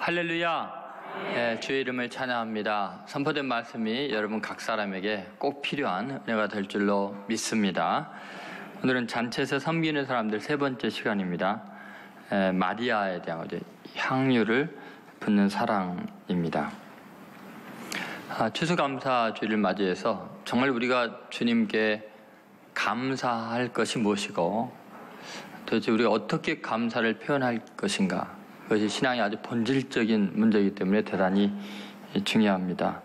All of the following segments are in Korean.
할렐루야. 네, 주의 이름을 찬양합니다. 선포된 말씀이 여러분 각 사람에게 꼭 필요한 은혜가 될 줄로 믿습니다. 오늘은 잔치에서 섬기는 사람들 세 번째 시간입니다. 마리아에 대한 향유를 붓는 사랑입니다. 추수감사주일을 맞이해서 정말 우리가 주님께 감사할 것이 무엇이고 도대체 우리가 어떻게 감사를 표현할 것인가, 그것이 신앙의 아주 본질적인 문제이기 때문에 대단히 중요합니다.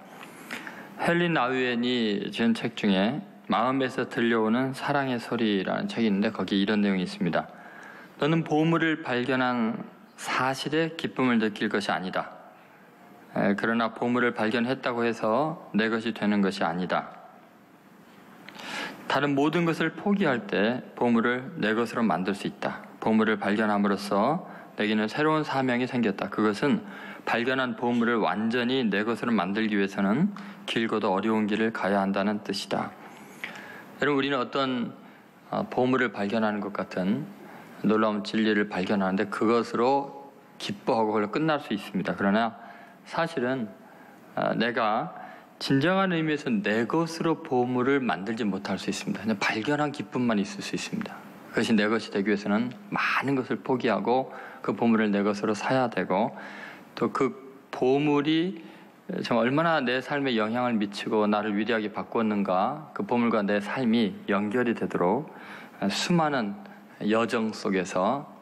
헬린 나우엔이 지은 책 중에 마음에서 들려오는 사랑의 소리라는 책이 있는데 거기에 이런 내용이 있습니다. 너는 보물을 발견한 사실에 기쁨을 느낄 것이 아니다. 그러나 보물을 발견했다고 해서 내 것이 되는 것이 아니다. 다른 모든 것을 포기할 때 보물을 내 것으로 만들 수 있다. 보물을 발견함으로써 내게는 새로운 사명이 생겼다. 그것은 발견한 보물을 완전히 내 것으로 만들기 위해서는 길고도 어려운 길을 가야 한다는 뜻이다. 여러분, 우리는 어떤 보물을 발견하는 것 같은 놀라운 진리를 발견하는데 그것으로 기뻐하고 그걸로 끝날 수 있습니다. 그러나 사실은 내가 진정한 의미에서 내 것으로 보물을 만들지 못할 수 있습니다. 그냥 발견한 기쁨만 있을 수 있습니다. 그것이 내 것이 되기 위해서는 많은 것을 포기하고 그 보물을 내 것으로 사야 되고, 또 그 보물이 정말 얼마나 내 삶에 영향을 미치고 나를 위대하게 바꾸었는가, 그 보물과 내 삶이 연결이 되도록 수많은 여정 속에서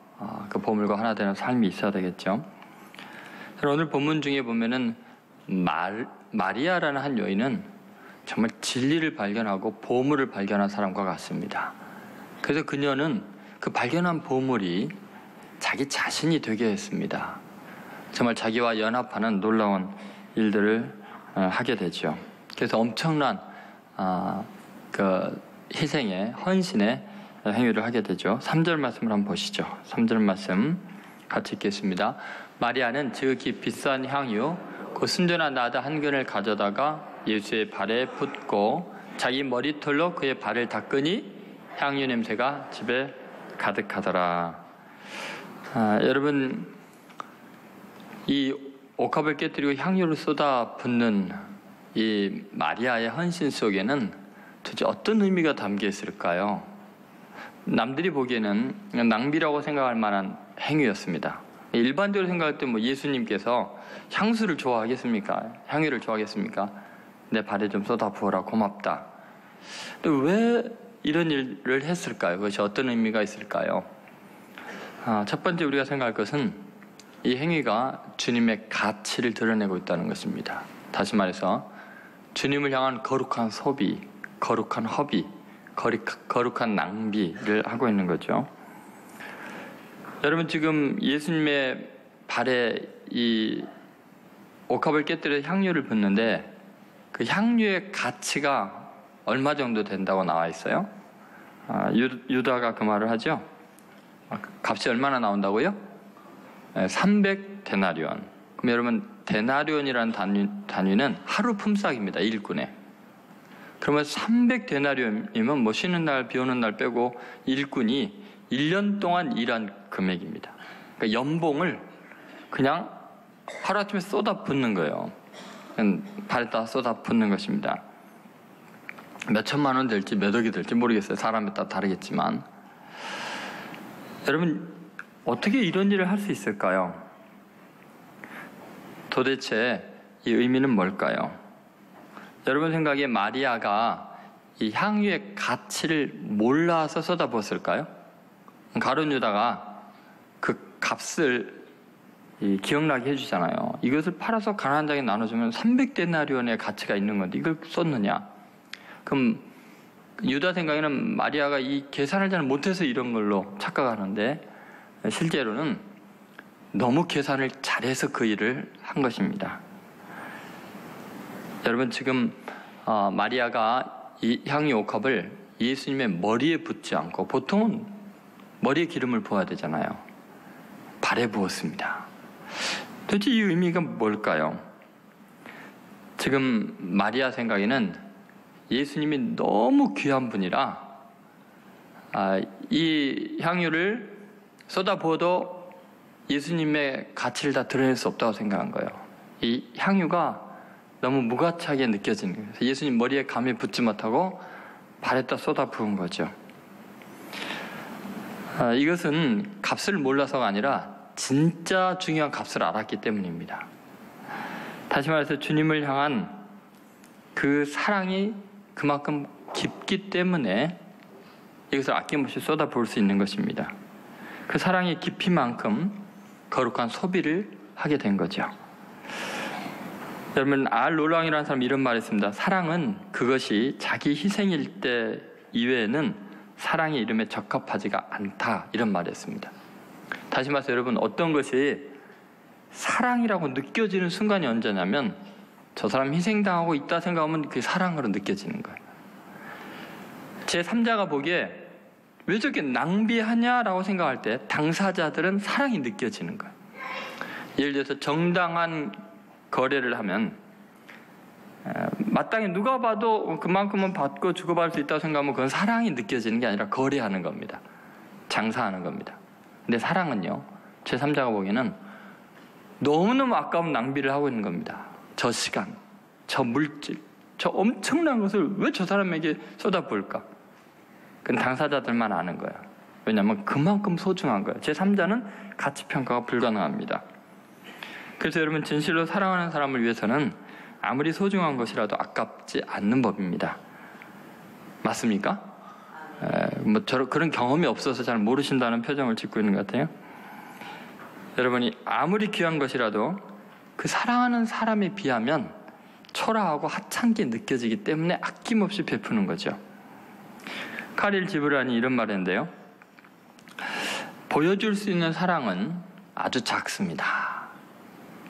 그 보물과 하나 되는 삶이 있어야 되겠죠. 오늘 본문 중에 보면은 마리아라는 한 여인은 정말 진리를 발견하고 보물을 발견한 사람과 같습니다. 그래서 그녀는 그 발견한 보물이 자기 자신이 되게 했습니다. 정말 자기와 연합하는 놀라운 일들을 하게 되죠. 그래서 엄청난 그 희생의 헌신의 행위를 하게 되죠. 3절 말씀을 한번 보시죠. 3절 말씀 같이 읽겠습니다. 마리아는 지극히 비싼 향유 그 순전한 나드 한 근을 가져다가 예수의 발에 붓고 자기 머리털로 그의 발을 닦으니 향유 냄새가 집에 가득하더라. 여러분, 이 옥합을 깨뜨리고 향유를 쏟아 붓는 이 마리아의 헌신 속에는 도대체 어떤 의미가 담겨 있을까요? 남들이 보기에는 낭비라고 생각할 만한 행위였습니다. 일반적으로 생각할 때 예수님께서 향수를 좋아하겠습니까? 향유를 좋아하겠습니까? 내 발에 좀 쏟아 부어라, 고맙다. 왜 이런 일을 했을까요? 그것이 어떤 의미가 있을까요? 첫 번째 우리가 생각할 것은 이 행위가 주님의 가치를 드러내고 있다는 것입니다. 다시 말해서 주님을 향한 거룩한 소비, 거룩한 허비, 거룩한 낭비를 하고 있는 거죠. 여러분, 지금 예수님의 발에 이 옥합을 깨뜨려 향유를 붓는데 그 향유의 가치가 얼마 정도 된다고 나와 있어요? 유다가 그 말을 하죠. 값이 얼마나 나온다고요? 300데나리온. 그럼 여러분, 데나리온이라는 단위는 하루 품삯입니다. 일꾼에. 그러면 300데나리온이면 쉬는 날, 비 오는 날 빼고 일꾼이 1년 동안 일한 금액입니다. 그러니까 연봉을 그냥 하루아침에 쏟아 붓는 거예요. 발에다 쏟아 붓는 것입니다. 몇 천만 원 될지 몇 억이 될지 모르겠어요. 사람에 따라 다르겠지만. 여러분, 어떻게 이런 일을 할 수 있을까요? 도대체 이 의미는 뭘까요? 여러분 생각에 마리아가 이 향유의 가치를 몰라서 쏟아부었을까요? 가룟 유다가 그 값을 기억나게 해주잖아요. 이것을 팔아서 가난한 자에게 나눠주면 300데나리온의 가치가 있는 건데 이걸 쏟느냐? 그럼 유다 생각에는 마리아가 이 계산을 잘 못해서 이런 걸로 착각하는데 실제로는 너무 계산을 잘해서 그 일을 한 것입니다. 여러분, 지금 마리아가 이 향유 옥합을 예수님의 머리에 붓지 않고, 보통은 머리에 기름을 부어야 되잖아요. 발에 부었습니다. 도대체 이 의미가 뭘까요? 지금 마리아 생각에는 예수님이 너무 귀한 분이라 이 향유를 쏟아부어도 예수님의 가치를 다 드러낼 수 없다고 생각한 거예요. 이 향유가 너무 무가치하게 느껴지는 거예요. 그래서 예수님 머리에 감히 붓지 못하고 발에다 쏟아 부은 거죠. 이것은 값을 몰라서가 아니라 진짜 중요한 값을 알았기 때문입니다. 다시 말해서 주님을 향한 그 사랑이 그만큼 깊기 때문에 이것을 아낌없이 쏟아 부을 수 있는 것입니다. 그 사랑의 깊이만큼 거룩한 소비를 하게 된 거죠. 여러분, 알 롤랑이라는 사람이 이런 말을 했습니다. 사랑은 그것이 자기 희생일 때 이외에는 사랑의 이름에 적합하지가 않다, 이런 말을 했습니다. 다시 말해서 여러분, 어떤 것이 사랑이라고 느껴지는 순간이 언제냐면 저 사람 희생당하고 있다 생각하면 그게 사랑으로 느껴지는 거예요. 제3자가 보기에 왜 저렇게 낭비하냐라고 생각할 때 당사자들은 사랑이 느껴지는 거예요. 예를 들어서 정당한 거래를 하면 마땅히 누가 봐도 그만큼은 받고 주고받을 수 있다고 생각하면 그건 사랑이 느껴지는 게 아니라 거래하는 겁니다. 장사하는 겁니다. 근데 사랑은요, 제3자가 보기에는 너무너무 아까운 낭비를 하고 있는 겁니다. 저 시간, 저 물질, 저 엄청난 것을 왜 저 사람에게 쏟아부을까? 그건 당사자들만 아는 거예요. 왜냐하면 그만큼 소중한 거예요. 제3자는 가치평가가 불가능합니다. 그래서 여러분, 진실로 사랑하는 사람을 위해서는 아무리 소중한 것이라도 아깝지 않는 법입니다. 맞습니까? 그런 경험이 없어서 잘 모르신다는 표정을 짓고 있는 것 같아요. 여러분이 아무리 귀한 것이라도 그 사랑하는 사람에 비하면 초라하고 하찮게 느껴지기 때문에 아낌없이 베푸는 거죠. 카릴 지브란이 이런 말을 했는데요. 보여줄 수 있는 사랑은 아주 작습니다.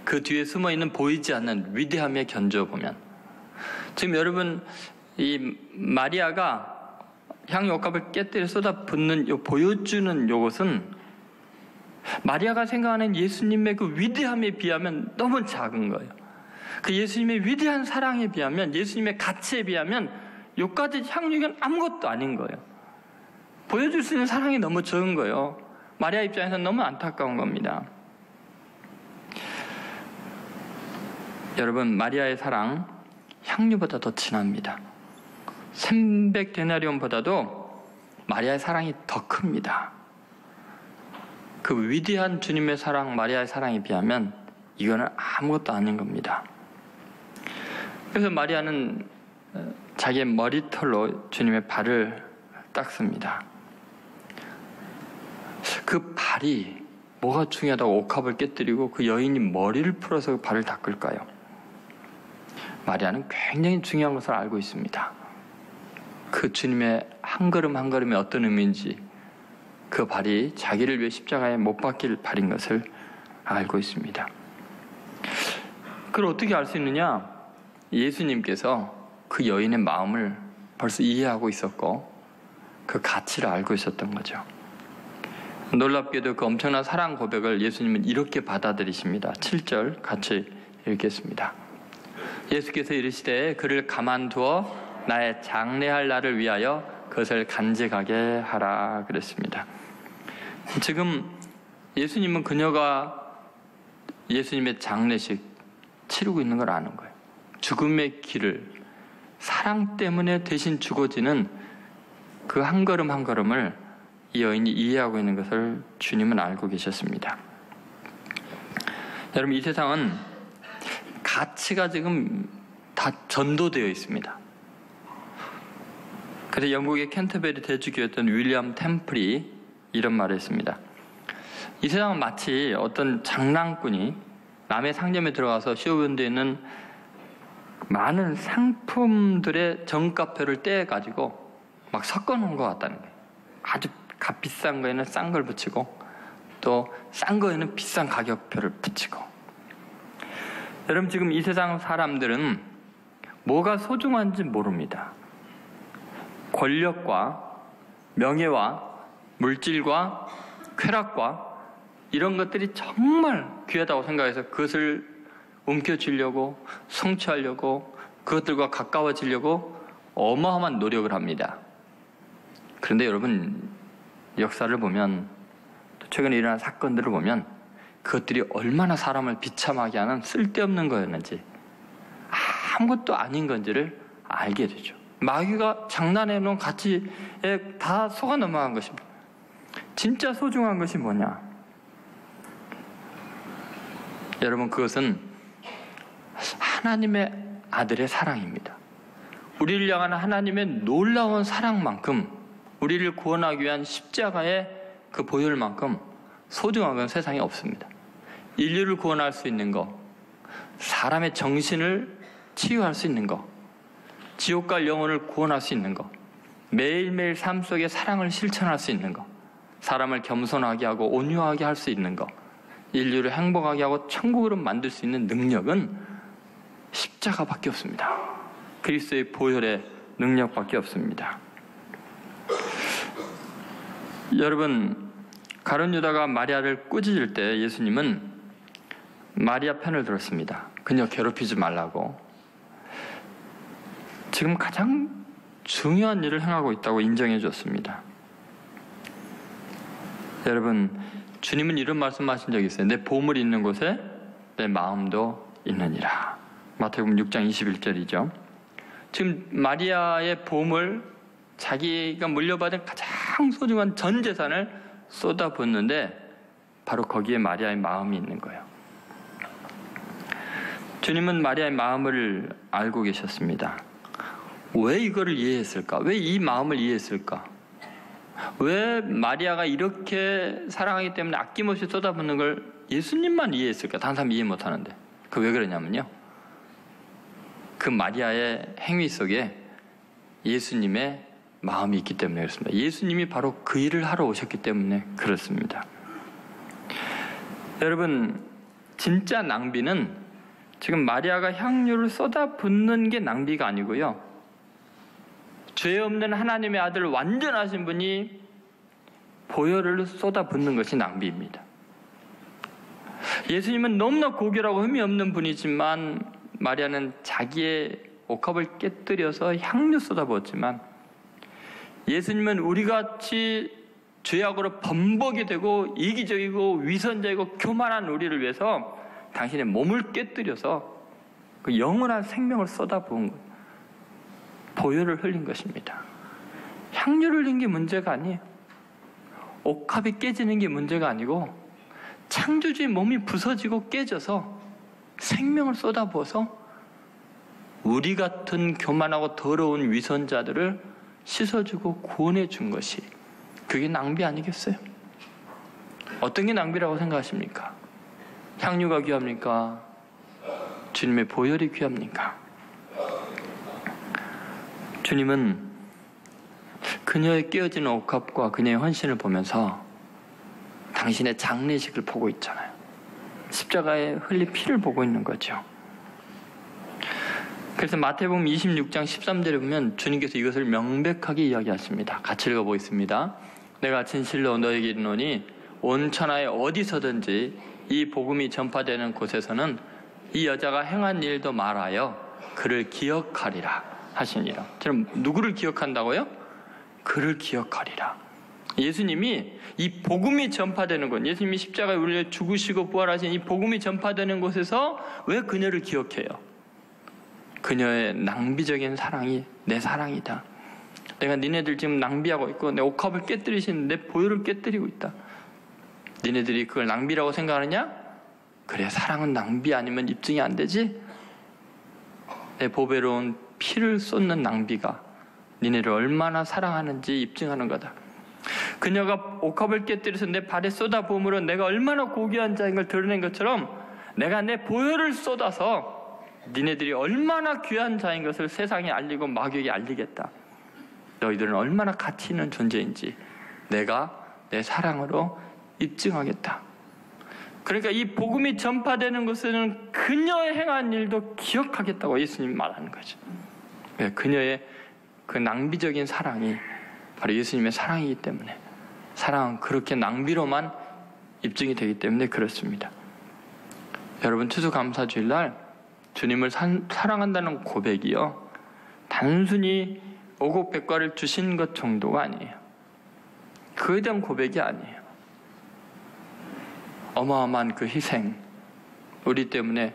그 뒤에 숨어있는 보이지 않는 위대함에 견주어보면, 지금 여러분, 이 마리아가 향유 옥합을 깨뜨려 쏟아 붓는 보여주는 요것은 마리아가 생각하는 예수님의 그 위대함에 비하면 너무 작은 거예요. 그 예수님의 위대한 사랑에 비하면, 예수님의 가치에 비하면 요까지 향유는 아무것도 아닌 거예요. 보여줄 수 있는 사랑이 너무 적은 거예요. 마리아 입장에서는 너무 안타까운 겁니다. 여러분, 마리아의 사랑 향유보다 더 진합니다. 300데나리온보다도 마리아의 사랑이 더 큽니다. 그 위대한 주님의 사랑, 마리아의 사랑에 비하면 이거는 아무것도 아닌 겁니다. 그래서 마리아는 자기의 머리털로 주님의 발을 닦습니다. 그 발이 뭐가 중요하다고 옥합을 깨뜨리고 그 여인이 머리를 풀어서 그 발을 닦을까요? 마리아는 굉장히 중요한 것을 알고 있습니다. 그 주님의 한 걸음 한 걸음이 어떤 의미인지, 그 발이 자기를 위해 십자가에 못 박힐 발인 것을 알고 있습니다. 그걸 어떻게 알 수 있느냐? 예수님께서 그 여인의 마음을 벌써 이해하고 있었고 그 가치를 알고 있었던 거죠. 놀랍게도 그 엄청난 사랑 고백을 예수님은 이렇게 받아들이십니다. 7절 같이 읽겠습니다. 예수께서 이르시되 그를 가만두어 나의 장례할 날을 위하여 그것을 간직하게 하라 그랬습니다. 지금 예수님은 그녀가 예수님의 장례식 치르고 있는 걸 아는 거예요. 죽음의 길을 사랑 때문에 대신 죽어지는 그 한 걸음 한 걸음을 이 여인이 이해하고 있는 것을 주님은 알고 계셨습니다. 여러분, 이 세상은 가치가 지금 다 전도되어 있습니다. 그래서 영국의 캔터베리 대주교였던 윌리엄 템플이 이런 말을 했습니다. 이 세상은 마치 어떤 장난꾼이 남의 상점에 들어가서 쇼윈도에 있는 많은 상품들의 정가표를 떼가지고 막 섞어놓은 것 같다는 거예요. 아주 값비싼 거에는 싼 걸 붙이고 또 싼 거에는 비싼 가격표를 붙이고. 여러분, 지금 이 세상 사람들은 뭐가 소중한지 모릅니다. 권력과 명예와 물질과 쾌락과 이런 것들이 정말 귀하다고 생각해서 그것을 움켜쥐려고, 성취하려고, 그것들과 가까워지려고 어마어마한 노력을 합니다. 그런데 여러분, 역사를 보면, 또 최근에 일어난 사건들을 보면 그것들이 얼마나 사람을 비참하게 하는 쓸데없는 거였는지, 아무것도 아닌 건지를 알게 되죠. 마귀가 장난해 놓은 가치에 다 속아 넘어간 것입니다. 진짜 소중한 것이 뭐냐? 여러분, 그것은 하나님의 아들의 사랑입니다. 우리를 향한 하나님의 놀라운 사랑만큼, 우리를 구원하기 위한 십자가의 그 보혈만큼 소중한 건 세상에 없습니다. 인류를 구원할 수 있는 것, 사람의 정신을 치유할 수 있는 것, 지옥 갈 영혼을 구원할 수 있는 것, 매일매일 삶 속에 사랑을 실천할 수 있는 것, 사람을 겸손하게 하고 온유하게 할 수 있는 것, 인류를 행복하게 하고 천국으로 만들 수 있는 능력은 십자가밖에 없습니다. 그리스도의 보혈의 능력밖에 없습니다. 여러분, 가룟 유다가 마리아를 꾸짖을 때 예수님은 마리아 편을 들었습니다. 그녀 괴롭히지 말라고. 지금 가장 중요한 일을 행하고 있다고 인정해 줬습니다. 여러분, 주님은 이런 말씀하신 적이 있어요. 내 보물이 있는 곳에 내 마음도 있느니라. 마태복음 6장 21절이죠. 지금 마리아의 보물, 자기가 물려받은 가장 소중한 전 재산을 쏟아붓는데 바로 거기에 마리아의 마음이 있는 거예요. 주님은 마리아의 마음을 알고 계셨습니다. 왜 이거를 이해했을까? 왜 이 마음을 이해했을까? 왜 마리아가 이렇게 사랑하기 때문에 아낌없이 쏟아붓는 걸 예수님만 이해했을까? 다른 사람 이해 못하는데. 그 왜 그러냐면요, 그 마리아의 행위 속에 예수님의 마음이 있기 때문에 그렇습니다. 예수님이 바로 그 일을 하러 오셨기 때문에 그렇습니다. 여러분, 진짜 낭비는 지금 마리아가 향유를 쏟아붓는 게 낭비가 아니고요, 죄 없는 하나님의 아들 완전하신 분이 보혈을 쏟아붓는 것이 낭비입니다. 예수님은 너무나 고결하고 흠이 없는 분이지만 마리아는 자기의 옥합을 깨뜨려서 향유 쏟아부었지만, 예수님은 우리같이 죄악으로 범벅이 되고 이기적이고 위선자이고 교만한 우리를 위해서 당신의 몸을 깨뜨려서 그 영원한 생명을 쏟아부은 거예요. 보혈을 흘린 것입니다. 향유를 흘린 게 문제가 아니에요. 옥합이 깨지는 게 문제가 아니고 창조주의 몸이 부서지고 깨져서 생명을 쏟아부어서 우리 같은 교만하고 더러운 위선자들을 씻어주고 구원해 준 것이, 그게 낭비 아니겠어요? 어떤 게 낭비라고 생각하십니까? 향유가 귀합니까? 주님의 보혈이 귀합니까? 주님은 그녀의 깨어지는 옥합과 그녀의 헌신을 보면서 당신의 장례식을 보고 있잖아요. 십자가에 흘린 피를 보고 있는 거죠. 그래서 마태복음 26장 13절에 보면 주님께서 이것을 명백하게 이야기하십니다. 같이 읽어보겠습니다. 내가 진실로 너에게 이르노니 온 천하에 어디서든지 이 복음이 전파되는 곳에서는 이 여자가 행한 일도 말하여 그를 기억하리라 하시니라. 그럼 누구를 기억한다고요? 그를 기억하리라. 예수님이 이 복음이 전파되는 곳, 예수님이 십자가에 우리를 죽으시고 부활하신 이 복음이 전파되는 곳에서 왜 그녀를 기억해요? 그녀의 낭비적인 사랑이 내 사랑이다. 내가 니네들 지금 낭비하고 있고 내 옥합을 깨뜨리신 내 보혈을 깨뜨리고 있다. 니네들이 그걸 낭비라고 생각하느냐? 그래, 사랑은 낭비 아니면 입증이 안 되지? 내 보배로운 피를 쏟는 낭비가 니네를 얼마나 사랑하는지 입증하는 거다. 그녀가 옥합을 깨뜨려서 내 발에 쏟아부음으로 내가 얼마나 고귀한 자인 걸 드러낸 것처럼 내가 내 보혈을 쏟아서 니네들이 얼마나 귀한 자인 것을 세상에 알리고 마귀에게 알리겠다. 너희들은 얼마나 가치 있는 존재인지 내가 내 사랑으로 입증하겠다. 그러니까 이 복음이 전파되는 것은 그녀의 행한 일도 기억하겠다고 예수님이 말하는 거죠. 그녀의 그 낭비적인 사랑이 바로 예수님의 사랑이기 때문에, 사랑은 그렇게 낭비로만 입증이 되기 때문에 그렇습니다. 여러분, 추수감사주일날 주님을 사랑한다는 고백이요, 단순히 오곡백과를 주신 것 정도가 아니에요. 그에 대한 고백이 아니에요. 어마어마한 그 희생, 우리 때문에,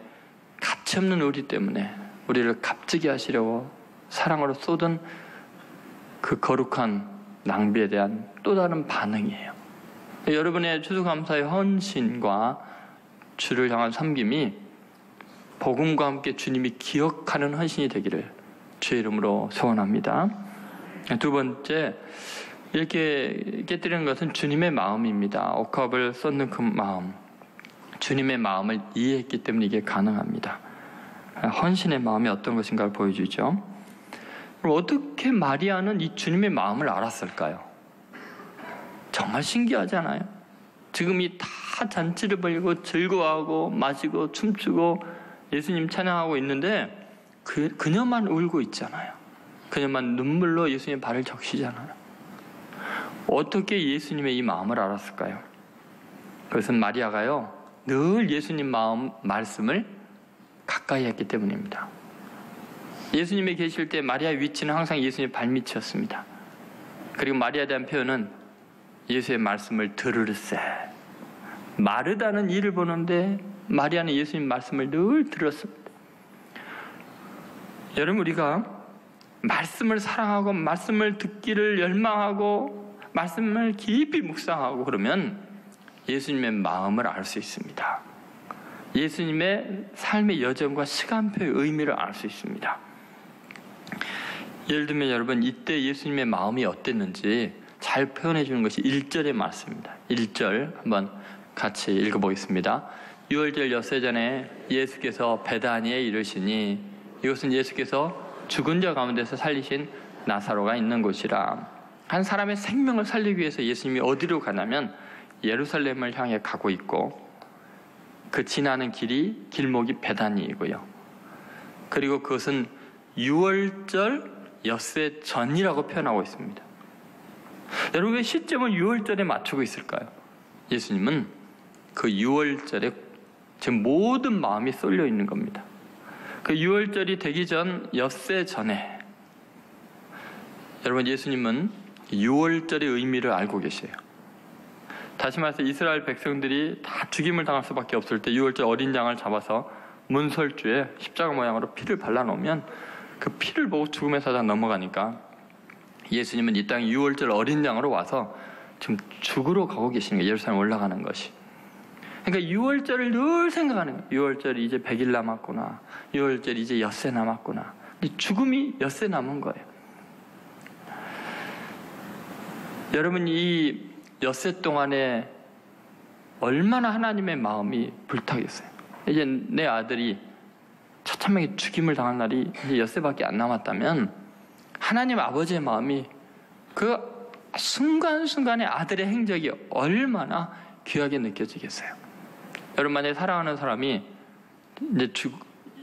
가치없는 우리 때문에 우리를 값지게 하시려고 사랑으로 쏟은 그 거룩한 낭비에 대한 또 다른 반응이에요. 여러분의 추수감사의 헌신과 주를 향한 섬김이 복음과 함께 주님이 기억하는 헌신이 되기를 주의 이름으로 소원합니다. 두 번째, 이렇게 깨뜨리는 것은 주님의 마음입니다. 옥합을 쏟는 그 마음, 주님의 마음을 이해했기 때문에 이게 가능합니다. 헌신의 마음이 어떤 것인가를 보여주죠. 그럼 어떻게 마리아는 이 주님의 마음을 알았을까요? 정말 신기하잖아요. 지금 이 다 잔치를 벌이고 즐거워하고 마시고 춤추고 예수님 찬양하고 있는데 그녀만 울고 있잖아요. 그녀만 눈물로 예수님의 발을 적시잖아요. 어떻게 예수님의 이 마음을 알았을까요? 그것은 마리아가요, 늘 예수님 마음 말씀을 가까이 했기 때문입니다. 예수님이 계실 때 마리아의 위치는 항상 예수님의 발밑이었습니다. 그리고 마리아에 대한 표현은 예수의 말씀을 들으르세. 마르다는 일을 보는데 마리아는 예수님 말씀을 늘 들었습니다. 여러분, 우리가 말씀을 사랑하고 말씀을 듣기를 열망하고 말씀을 깊이 묵상하고 그러면 예수님의 마음을 알 수 있습니다. 예수님의 삶의 여정과 시간표의 의미를 알 수 있습니다. 예를 들면 여러분, 이때 예수님의 마음이 어땠는지 잘 표현해 주는 것이 1절의 말씀입니다. 1절 한번 같이 읽어보겠습니다. 유월절 엿새전에 예수께서 베다니에 이르시니 이것은 예수께서 죽은 자 가운데서 살리신 나사로가 있는 곳이라. 한 사람의 생명을 살리기 위해서 예수님이 어디로 가냐면 예루살렘을 향해 가고 있고, 그 지나는 길목이 베다니이고요. 그리고 그것은 유월절 엿새 전이라고 표현하고 있습니다. 여러분, 왜 시점을 유월절에 맞추고 있을까요? 예수님은 그 유월절에 제 모든 마음이 쏠려 있는 겁니다. 그 유월절이 되기 전 엿새 전에 여러분, 예수님은 유월절의 의미를 알고 계세요. 다시 말해서 이스라엘 백성들이 다 죽임을 당할 수밖에 없을 때 유월절 어린 양을 잡아서 문설주에 십자가 모양으로 피를 발라놓으면 그 피를 보고 죽음의 사자가 넘어가니까 예수님은 이 땅에 유월절 어린 양으로 와서 지금 죽으러 가고 계시는 거예요. 예루살렘 올라가는 것이. 그러니까 유월절을 늘 생각하는 거예요. 유월절이 이제 100일 남았구나. 유월절이 이제 엿새 남았구나. 근데 죽음이 엿새 남은 거예요. 여러분, 이 엿새 동안에 얼마나 하나님의 마음이 불타겠어요. 이제 내 아들이 처참하게 죽임을 당할 날이 이제 엿새밖에 안 남았다면 하나님 아버지의 마음이 그 순간순간에 아들의 행적이 얼마나 귀하게 느껴지겠어요. 여러분, 만약에 사랑하는 사람이 이제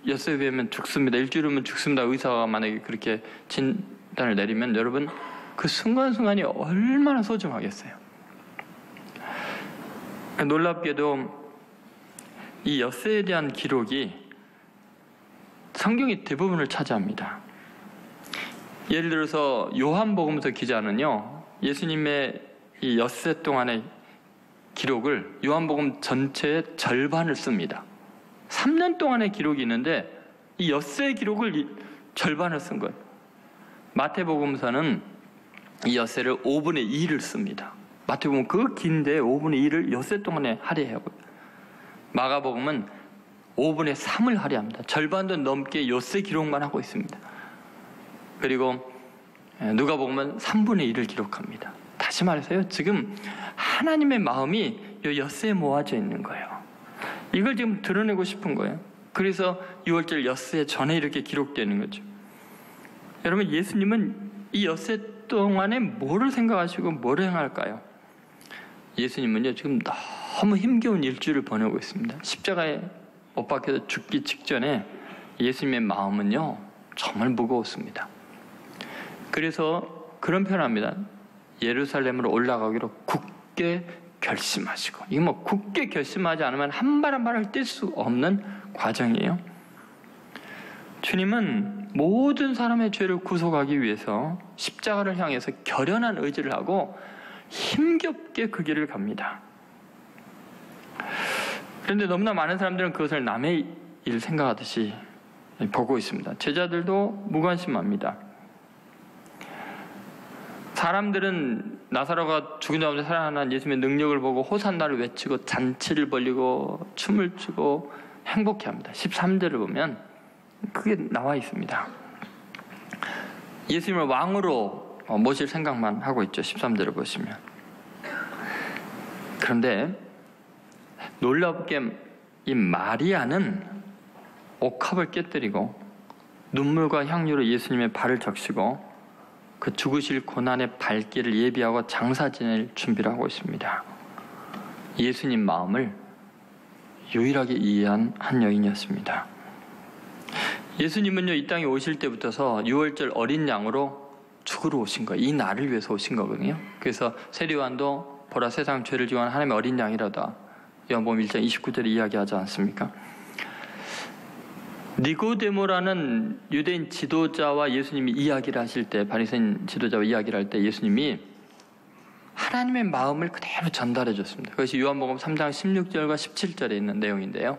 엿새 되면 죽습니다. 일주일 후면 죽습니다. 의사가 만약에 그렇게 진단을 내리면 여러분, 그 순간순간이 얼마나 소중하겠어요. 놀랍게도 이 엿새에 대한 기록이 성경의 대부분을 차지합니다. 예를 들어서 요한복음서 기자는요, 예수님의 이 엿새 동안의 기록을 요한복음 전체의 절반을 씁니다. 3년 동안의 기록이 있는데 이 엿새의 기록을 절반을 쓴 거예요. 마태복음서는 이 엿새를 5분의 2를 씁니다. 마태복음은 그 긴데 5분의 2를 엿새 동안에 할애하고, 마가복음은 5분의 3을 할애합니다. 절반도 넘게 엿새 기록만 하고 있습니다. 그리고 누가복음은 3분의 1을 기록합니다. 다시 말해서요, 지금 하나님의 마음이 이 엿새에 모아져 있는 거예요. 이걸 지금 드러내고 싶은 거예요. 그래서 6월절 엿새 전에 이렇게 기록되는 거죠. 여러분, 예수님은 이 엿새 동안에 뭐를 생각하시고 뭐를 행할까요? 예수님은요, 지금 너무 힘겨운 일주일을 보내고 있습니다. 십자가에 못 박혀서 죽기 직전에 예수님의 마음은요, 정말 무거웠습니다. 그래서 그런 표현합니다. 예루살렘으로 올라가기로 굳게 결심하시고, 이게 뭐 굳게 결심하지 않으면 한 발 한 발을 뗄 수 없는 과정이에요. 주님은 모든 사람의 죄를 구속하기 위해서 십자가를 향해서 결연한 의지를 하고 힘겹게 그 길을 갑니다. 그런데 너무나 많은 사람들은 그것을 남의 일 생각하듯이 보고 있습니다. 제자들도 무관심합니다. 사람들은 나사로가 죽은 자가운데 살아난 예수님의 능력을 보고 호산나를 외치고 잔치를 벌이고 춤을 추고 행복해합니다. 13절을 보면 그게 나와 있습니다. 예수님을 왕으로 모실 생각만 하고 있죠. 13절을 보시면. 그런데 놀랍게 이 마리아는 옥합을 깨뜨리고 눈물과 향유로 예수님의 발을 적시고 그 죽으실 고난의 발길을 예비하고 장사 지낼 준비를 하고 있습니다. 예수님 마음을 유일하게 이해한 한 여인이었습니다. 예수님은요, 이 땅에 오실 때부터서 6월절 어린 양으로 죽으러 오신 거예요. 이 날을 위해서 오신 거거든요. 그래서 세리요한도 보라 세상 죄를 지고 하나님의 어린 양이라다. 요한복음 1장 29절에 이야기하지 않습니까? 니고데모라는 유대인 지도자와 예수님이 이야기를 하실 때, 바리새인 지도자와 이야기를 할 때 예수님이 하나님의 마음을 그대로 전달해 줬습니다. 그것이 요한복음 3장 16절과 17절에 있는 내용인데요.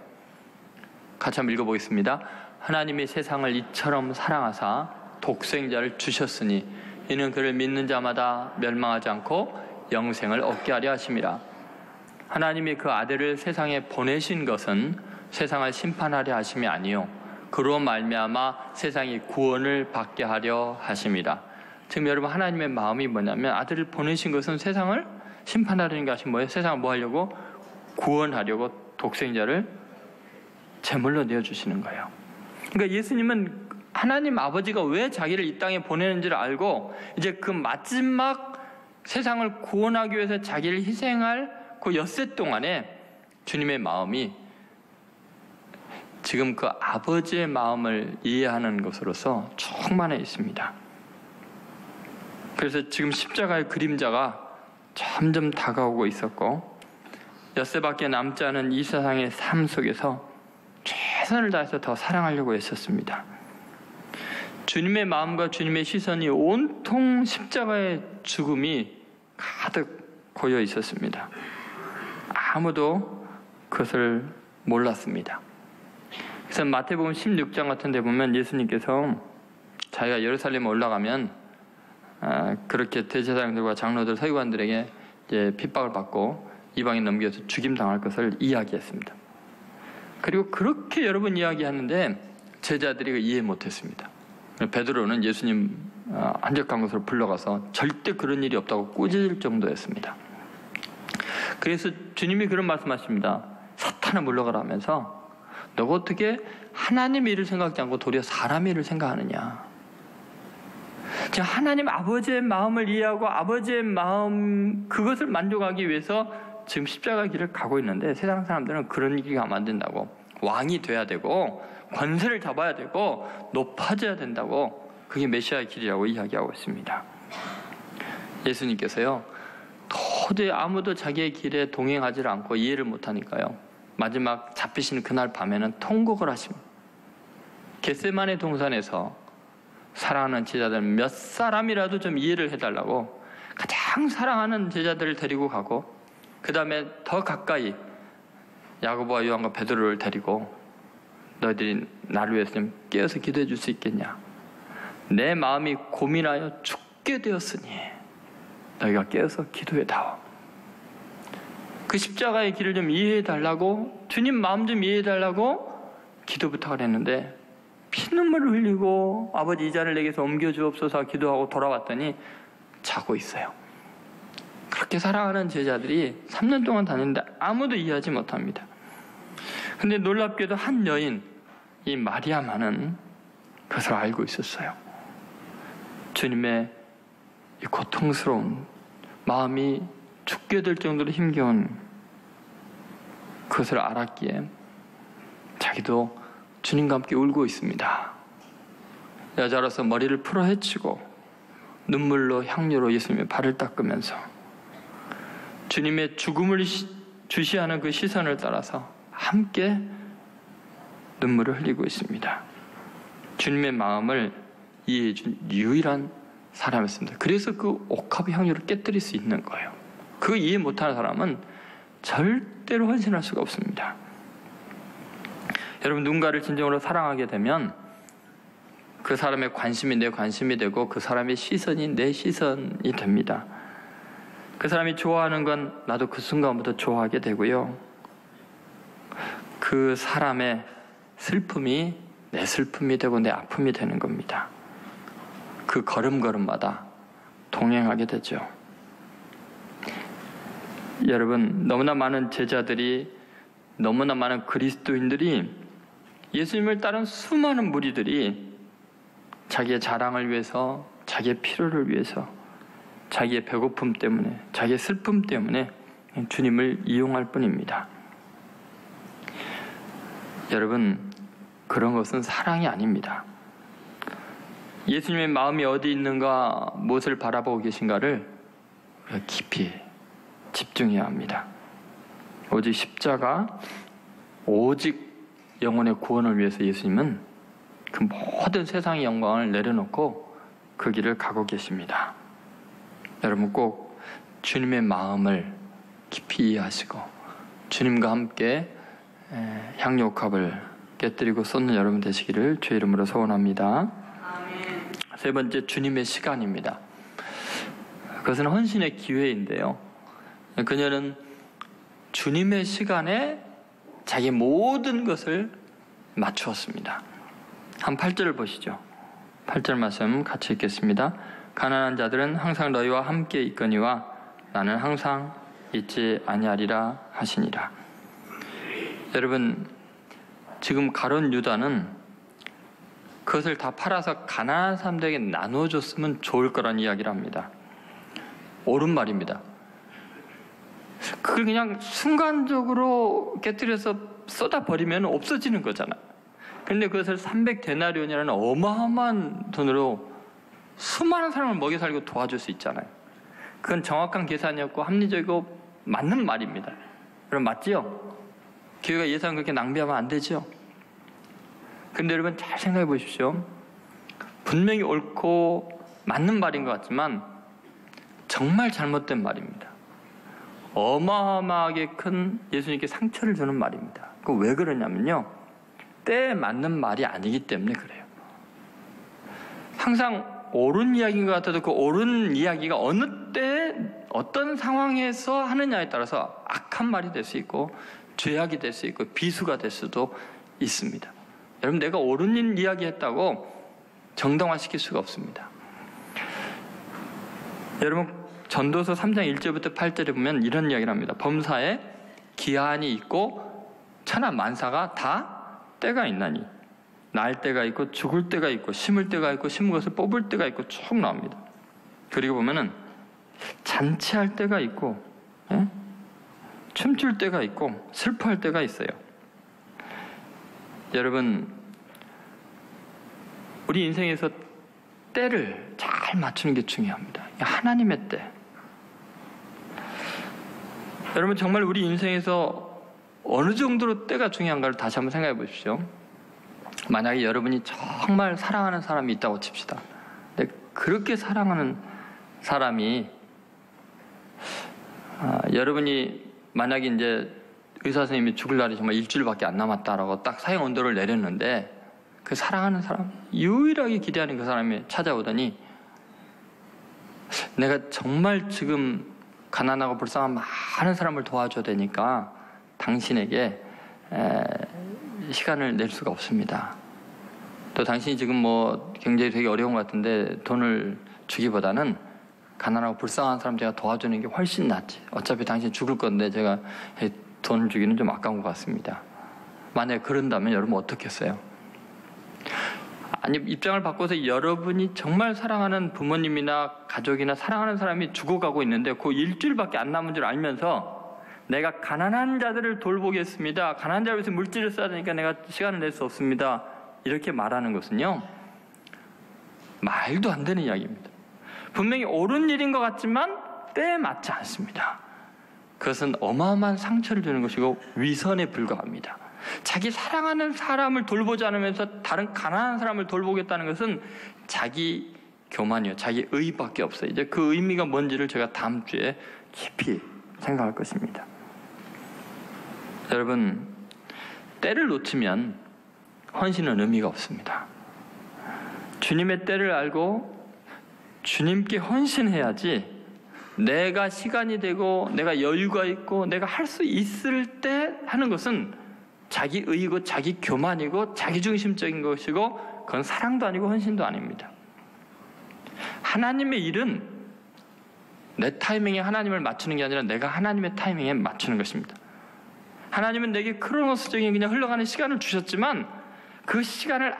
같이 한번 읽어보겠습니다. 하나님이 세상을 이처럼 사랑하사 독생자를 주셨으니 이는 그를 믿는 자마다 멸망하지 않고 영생을 얻게 하려 하심이라. 하나님이 그 아들을 세상에 보내신 것은 세상을 심판하려 하심이 아니요 그로 말미암아 세상이 구원을 받게 하려 하심이라. 지금 여러분 하나님의 마음이 뭐냐면 아들을 보내신 것은 세상을 심판하려는 것이 뭐예요? 세상을 뭐 하려고? 구원하려고 독생자를 제물로 내어주시는 거예요. 그러니까 예수님은 하나님 아버지가 왜 자기를 이 땅에 보내는지를 알고 이제 그 마지막 세상을 구원하기 위해서 자기를 희생할 그 엿새 동안에 주님의 마음이 지금 그 아버지의 마음을 이해하는 것으로서 충만해 있습니다. 그래서 지금 십자가의 그림자가 점점 다가오고 있었고 엿새밖에 남지 않은 이 세상의 삶 속에서 최선을 다해서 더 사랑하려고 했었습니다. 주님의 마음과 주님의 시선이 온통 십자가의 죽음이 가득 고여 있었습니다. 아무도 그것을 몰랐습니다. 그래서 마태복음 16장 같은 데 보면 예수님께서 자기가 예루살렘에 올라가면 그렇게 대제사장들과 장로들, 서기관들에게 이제 핍박을 받고 이방인 넘겨서 죽임당할 것을 이야기했습니다. 그리고 그렇게 여러 번 이야기하는데 제자들이 이해 못했습니다. 베드로는 예수님 한적한 곳으로 불러가서 절대 그런 일이 없다고 꾸짖을 정도였습니다. 그래서 주님이 그런 말씀하십니다. 사탄아 물러가라 하면서 너가 어떻게 하나님 일을 생각하지 않고 도리어 사람 일을 생각하느냐. 하나님 아버지의 마음을 이해하고 아버지의 마음 그것을 만족하기 위해서 지금 십자가 길을 가고 있는데 세상 사람들은 그런 일이 가면 안 된다고. 왕이 돼야 되고 권세를 잡아야 되고 높아져야 된다고. 그게 메시아의 길이라고 이야기하고 있습니다. 예수님께서요 도저히 아무도 자기의 길에 동행하지 않고 이해를 못하니까요 마지막 잡히시는 그날 밤에는 통곡을 하십니다. 겟세마네 동산에서 사랑하는 제자들 몇 사람이라도 좀 이해를 해달라고 가장 사랑하는 제자들을 데리고 가고 그 다음에 더 가까이 야고보와 요한과 베드로를 데리고 너희들이 나를 위해서 좀 깨어서 기도해 줄 수 있겠냐. 내 마음이 고민하여 죽게 되었으니 너희가 깨어서 기도해다오. 그 십자가의 길을 좀 이해해달라고 주님 마음 좀 이해해달라고 기도 부탁을 했는데 피눈물을 흘리고 아버지 이 잔을 내게서 옮겨주옵소서 기도하고 돌아왔더니 자고 있어요. 그렇게 사랑하는 제자들이 3년 동안 다녔는데 아무도 이해하지 못합니다. 근데 놀랍게도 한 여인, 이 마리아만은 그것을 알고 있었어요. 주님의 이 고통스러운 마음이 죽게 될 정도로 힘겨운 그것을 알았기에 자기도 주님과 함께 울고 있습니다. 여자로서 머리를 풀어 헤치고 눈물로 향유로 예수님의 발을 닦으면서 주님의 죽음을 주시하는 그 시선을 따라서 함께 눈물을 흘리고 있습니다. 주님의 마음을 이해해 준 유일한 사람이었습니다. 그래서 그 옥합의 향유를 깨뜨릴 수 있는 거예요. 그 이해 못하는 사람은 절대로 헌신할 수가 없습니다. 여러분, 누군가를 진정으로 사랑하게 되면 그 사람의 관심이 내 관심이 되고 그 사람의 시선이 내 시선이 됩니다. 그 사람이 좋아하는 건 나도 그 순간부터 좋아하게 되고요. 그 사람의 슬픔이 내 슬픔이 되고 내 아픔이 되는 겁니다. 그 걸음걸음마다 동행하게 되죠. 여러분, 너무나 많은 제자들이, 너무나 많은 그리스도인들이, 예수님을 따른 수많은 무리들이 자기의 자랑을 위해서, 자기의 필요를 위해서, 자기의 배고픔 때문에, 자기의 슬픔 때문에 주님을 이용할 뿐입니다. 여러분, 그런 것은 사랑이 아닙니다. 예수님의 마음이 어디 있는가, 무엇을 바라보고 계신가를 깊이 집중해야 합니다. 오직 십자가, 오직 영혼의 구원을 위해서 예수님은 그 모든 세상의 영광을 내려놓고 그 길을 가고 계십니다. 여러분, 꼭 주님의 마음을 깊이 이해하시고 주님과 함께 향유옥합을 깨뜨리고 쏟는 여러분 되시기를 주의 이름으로 소원합니다. 아멘. 세 번째, 주님의 시간입니다. 그것은 헌신의 기회인데요, 그녀는 주님의 시간에 자기 모든 것을 맞추었습니다. 한 8절을 보시죠. 8절 말씀 같이 읽겠습니다. 가난한 자들은 항상 너희와 함께 있거니와 나는 항상 있지 아니하리라 하시니라. 여러분, 지금 가룟 유다는 그것을 다 팔아서 가난한 사람들에게 나눠줬으면 좋을 거란 이야기를 합니다. 옳은 말입니다. 그걸 그냥 순간적으로 깨뜨려서 쏟아버리면 없어지는 거잖아. 그런데 그것을 300데나리온이라는 어마어마한 돈으로 수많은 사람을 먹여 살고 도와줄 수 있잖아요. 그건 정확한 계산이었고 합리적이고 맞는 말입니다. 여러분, 맞지요? 교회가 예산 그렇게 낭비하면 안 되죠? 근데 여러분, 잘 생각해 보십시오. 분명히 옳고 맞는 말인 것 같지만 정말 잘못된 말입니다. 어마어마하게 큰 예수님께 상처를 주는 말입니다. 그 왜 그러냐면요, 때에 맞는 말이 아니기 때문에 그래요. 항상 옳은 이야기인 것 같아도 그 옳은 이야기가 어느 때에 어떤 상황에서 하느냐에 따라서 악한 말이 될 수 있고 죄악이 될 수 있고 비수가 될 수도 있습니다. 여러분, 내가 옳은 이야기 했다고 정당화시킬 수가 없습니다. 여러분, 전도서 3장 1절부터 8절에 보면 이런 이야기를 합니다. 범사에 기한이 있고 천하 만사가 다 때가 있나니 날 때가 있고 죽을 때가 있고 심을 때가 있고 심은 것을 뽑을 때가 있고 쭉 나옵니다. 그리고 보면은 잔치할 때가 있고 춤출 때가 있고 슬퍼할 때가 있어요. 여러분, 우리 인생에서 때를 잘 맞추는 게 중요합니다. 하나님의 때. 여러분, 정말 우리 인생에서 어느 정도로 때가 중요한가를 다시 한번 생각해 보십시오. 만약에 여러분이 정말 사랑하는 사람이 있다고 칩시다. 근데 그렇게 사랑하는 사람이 여러분이 만약에 이제 의사 선생님이 죽을 날이 정말 일주일밖에 안 남았다라고 딱 사형 언도를 내렸는데 그 사랑하는 사람, 유일하게 기대하는 그 사람이 찾아오더니 내가 정말 지금 가난하고 불쌍한 많은 사람을 도와줘야 되니까 당신에게 시간을 낼 수가 없습니다. 또 당신이 지금 뭐 경제가 되게 어려운 것 같은데 돈을 주기보다는 가난하고 불쌍한 사람 제가 도와주는 게 훨씬 낫지. 어차피 당신 죽을 건데 제가 돈을 주기는 좀 아까운 것 같습니다. 만약에 그런다면 여러분 어떻겠어요? 아니, 입장을 바꿔서 여러분이 정말 사랑하는 부모님이나 가족이나 사랑하는 사람이 죽어가고 있는데 그 일주일밖에 안 남은 줄 알면서 내가 가난한 자들을 돌보겠습니다. 가난한 자를 위해서 물질을 써야 되니까 내가 시간을 낼 수 없습니다. 이렇게 말하는 것은요, 말도 안 되는 이야기입니다. 분명히 옳은 일인 것 같지만 때에 맞지 않습니다. 그것은 어마어마한 상처를 주는 것이고 위선에 불과합니다. 자기 사랑하는 사람을 돌보지 않으면서 다른 가난한 사람을 돌보겠다는 것은 자기 교만이요, 자기 의의밖에 없어요. 이제 그 의미가 뭔지를 제가 다음 주에 깊이 생각할 것입니다. 여러분, 때를 놓치면 헌신은 의미가 없습니다. 주님의 때를 알고 주님께 헌신해야지, 내가 시간이 되고 내가 여유가 있고 내가 할 수 있을 때 하는 것은 자기 의이고 자기 교만이고 자기중심적인 것이고, 그건 사랑도 아니고 헌신도 아닙니다. 하나님의 일은 내 타이밍에 하나님을 맞추는 게 아니라 내가 하나님의 타이밍에 맞추는 것입니다. 하나님은 내게 크로노스적인 그냥 흘러가는 시간을 주셨지만 그 시간을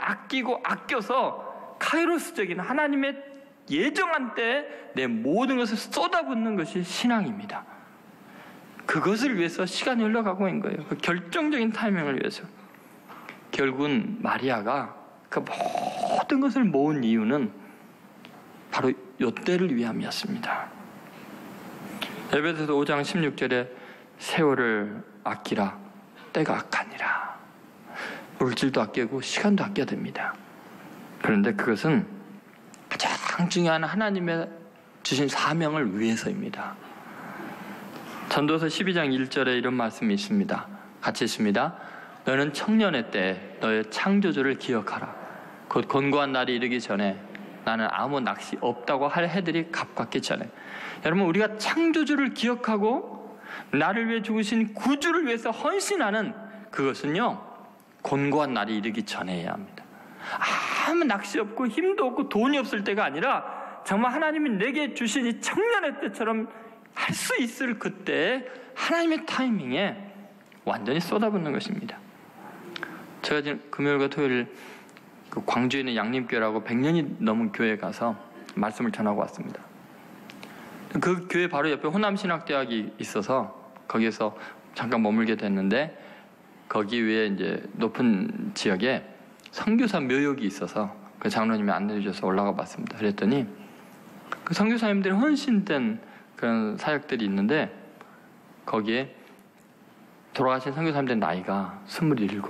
아껴서 카이로스적인 하나님의 예정한 때에 내 모든 것을 쏟아붓는 것이 신앙입니다. 그것을 위해서 시간이 흘러가고 있는 거예요. 그 결정적인 타이밍을 위해서. 결국은 마리아가 그 모든 것을 모은 이유는 바로 이때를 위함이었습니다. 에베소서 5장 16절에 세월을 아끼라, 때가 악하니라. 물질도 아끼고 시간도 아껴야 됩니다. 그런데 그것은 가장 중요한 하나님의 주신 사명을 위해서입니다. 전도서 12장 1절에 이런 말씀이 있습니다. 같이 있습니다. 너는 청년의 때 너의 창조주를 기억하라. 곧 곤고한 날이 이르기 전에 나는 아무 낚시 없다고 할 해들이 갑갑기 전에. 여러분, 우리가 창조주를 기억하고 나를 위해 죽으신 구주를 위해서 헌신하는 그것은요, 곤고한 날이 이르기 전에 해야 합니다. 아무 낚시 없고 힘도 없고 돈이 없을 때가 아니라 정말 하나님이 내게 주신 이 청년의 때처럼 할 수 있을 그때 하나님의 타이밍에 완전히 쏟아붓는 것입니다. 제가 지금 금요일과 토요일 그 광주에 있는 양림교회라고 100년이 넘은 교회에 가서 말씀을 전하고 왔습니다. 그 교회 바로 옆에 호남신학대학이 있어서 거기에서 잠깐 머물게 됐는데, 거기 위에 이제 높은 지역에 선교사 묘역이 있어서 그 장로님이 안내해 주셔서 올라가 봤습니다. 그랬더니 그 선교사님들이 헌신된 그런 사역들이 있는데, 거기에 돌아가신 선교사님들 나이가 27,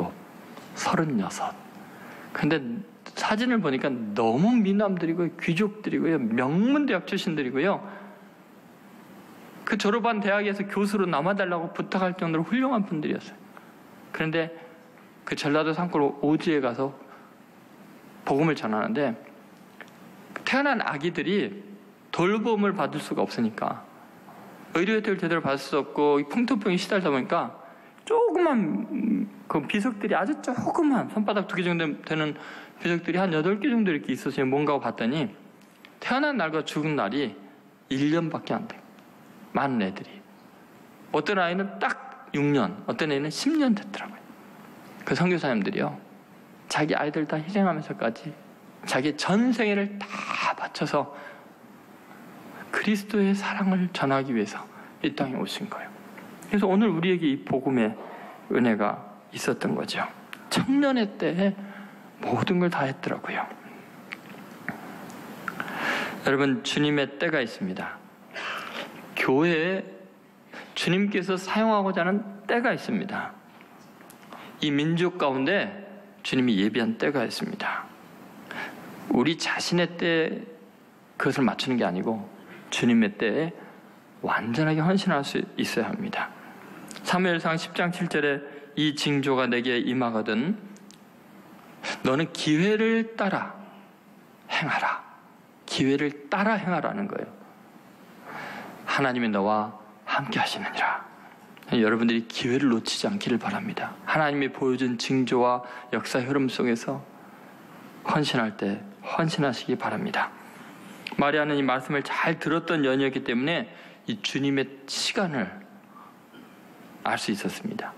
36. 근데 사진을 보니까 너무 미남들이고 귀족들이고요, 명문대학 출신들이고요, 그 졸업한 대학에서 교수로 남아달라고 부탁할 정도로 훌륭한 분들이었어요. 그런데 그 전라도 산골 오지에 가서 복음을 전하는데, 태어난 아기들이 돌봄을 받을 수가 없으니까, 의료 혜택을 제대로 받을 수 없고 풍토병이 시달다 보니까 조그만 그 비석들이, 아주 조그만 손바닥 2개 정도 되는 비석들이 한 8개 정도 이렇게 있어서 뭔가 봤더니 태어난 날과 죽은 날이 1년밖에 안 돼요. 많은 애들이. 어떤 아이는 딱 6년, 어떤 애는 10년 됐더라고요. 그 선교사님들이요, 자기 아이들 다 희생하면서까지 자기 전생애를 다 바쳐서 그리스도의 사랑을 전하기 위해서 이 땅에 오신 거예요. 그래서 오늘 우리에게 이 복음의 은혜가 있었던 거죠. 청년의 때에 모든 걸 다 했더라고요. 여러분, 주님의 때가 있습니다. 교회에 주님께서 사용하고자 하는 때가 있습니다. 이 민족 가운데 주님이 예비한 때가 있습니다. 우리 자신의 때에 그것을 맞추는 게 아니고 주님의 때에 완전하게 헌신할 수 있어야 합니다. 사무엘상 10장 7절에 이 징조가 내게 임하거든 너는 기회를 따라 행하라. 기회를 따라 행하라는 거예요. 하나님이 너와 함께 하시느니라. 여러분들이 기회를 놓치지 않기를 바랍니다. 하나님이 보여준 징조와 역사 흐름 속에서 헌신할 때 헌신하시기 바랍니다. 마리아는 이 말씀을 잘 들었던 연이었기 때문에 이 주님의 시간을 알 수 있었습니다.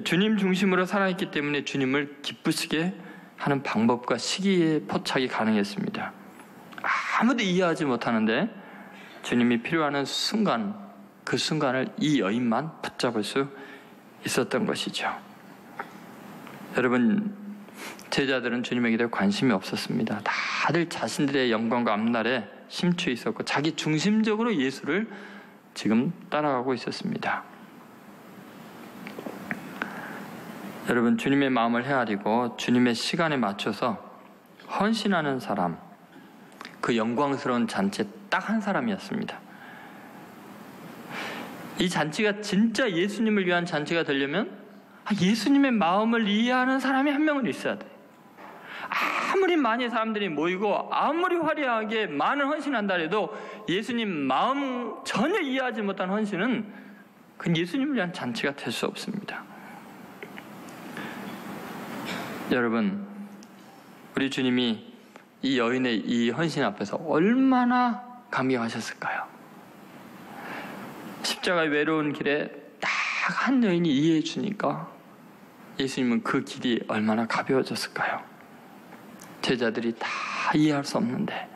주님 중심으로 살아있기 때문에 주님을 기쁘시게 하는 방법과 시기에 포착이 가능했습니다. 아무도 이해하지 못하는데 주님이 필요하는 순간, 그 순간을 이 여인만 붙잡을 수 있었던 것이죠. 여러분, 제자들은 주님에게 대해 관심이 없었습니다. 다들 자신들의 영광과 앞날에 심취해 있었고 자기 중심적으로 예수를 지금 따라가고 있었습니다. 여러분, 주님의 마음을 헤아리고 주님의 시간에 맞춰서 헌신하는 사람, 그 영광스러운 잔치에 딱 한 사람이었습니다. 이 잔치가 진짜 예수님을 위한 잔치가 되려면 예수님의 마음을 이해하는 사람이 한 명은 있어야 돼. 아무리 많이 사람들이 모이고 아무리 화려하게 많은 헌신한다 해도 예수님 마음 전혀 이해하지 못한 헌신은 그건 예수님을 위한 잔치가 될 수 없습니다. 여러분, 우리 주님이 이 여인의 이 헌신 앞에서 얼마나 감격하셨을까요? 십자가의 외로운 길에 딱 한 여인이 이해해 주니까 예수님은 그 길이 얼마나 가벼워졌을까요? 제자들이 다 이해할 수 없는데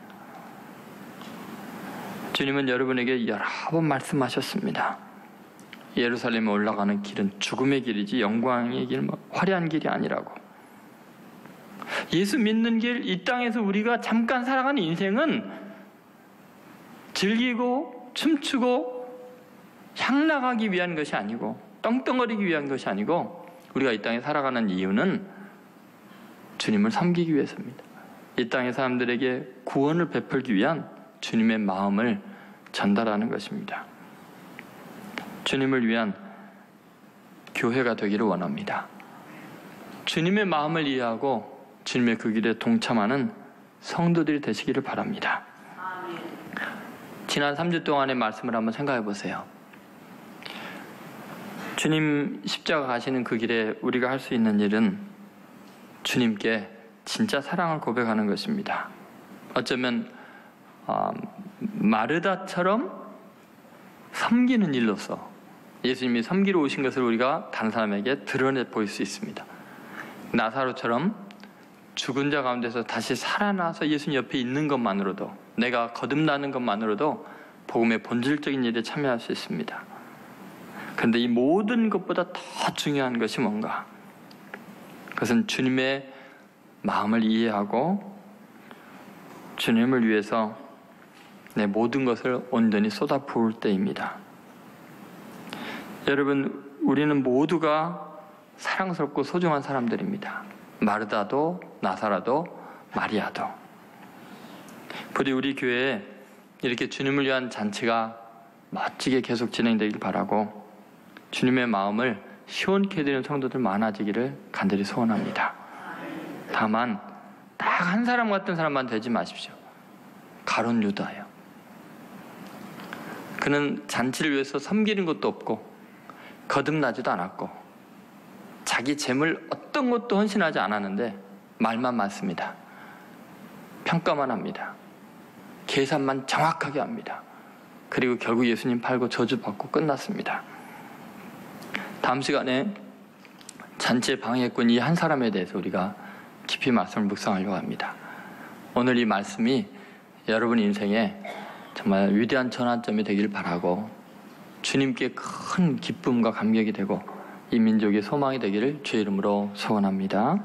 주님은 여러분에게 여러 번 말씀하셨습니다. 예루살렘에 올라가는 길은 죽음의 길이지 영광의 길, 화려한 길이 아니라고. 예수 믿는 길, 이 땅에서 우리가 잠깐 살아가는 인생은 즐기고 춤추고 향락하기 위한 것이 아니고 떵떵거리기 위한 것이 아니고 우리가 이 땅에 살아가는 이유는 주님을 섬기기 위해서입니다. 이 땅의 사람들에게 구원을 베풀기 위한 주님의 마음을 전달하는 것입니다. 주님을 위한 교회가 되기를 원합니다. 주님의 마음을 이해하고 주님의 그 길에 동참하는 성도들이 되시기를 바랍니다. 지난 3주 동안의 말씀을 한번 생각해 보세요. 주님 십자가 가시는 그 길에 우리가 할 수 있는 일은 주님께 진짜 사랑을 고백하는 것입니다. 어쩌면 마르다처럼 섬기는 일로서 예수님이 섬기러 오신 것을 우리가 다른 사람에게 드러내 보일 수 있습니다. 나사로처럼 죽은 자 가운데서 다시 살아나서 예수님 옆에 있는 것만으로도, 내가 거듭나는 것만으로도 복음의 본질적인 일에 참여할 수 있습니다. 그런데 이 모든 것보다 더 중요한 것이 뭔가? 그것은 주님의 마음을 이해하고 주님을 위해서 내 모든 것을 온전히 쏟아부을 때입니다. 여러분, 우리는 모두가 사랑스럽고 소중한 사람들입니다. 마르다도, 나사라도, 마리아도. 부디 우리 교회에 이렇게 주님을 위한 잔치가 멋지게 계속 진행되길 바라고 주님의 마음을 시원케 해드리는 성도들 많아지기를 간절히 소원합니다. 다만 딱 한 사람 같은 사람만 되지 마십시오. 가룟 유다예요. 그는 잔치를 위해서 섬기는 것도 없고 거듭나지도 않았고 자기 재물 어떤 것도 헌신하지 않았는데 말만 많습니다. 평가만 합니다. 계산만 정확하게 합니다. 그리고 결국 예수님 팔고 저주받고 끝났습니다. 다음 시간에 잔치의 방해꾼 이 한 사람에 대해서 우리가 깊이 말씀을 묵상하려고 합니다. 오늘 이 말씀이 여러분 인생에 정말 위대한 전환점이 되기를 바라고 주님께 큰 기쁨과 감격이 되고 이 민족의 소망이 되기를 주의 이름으로 소원합니다.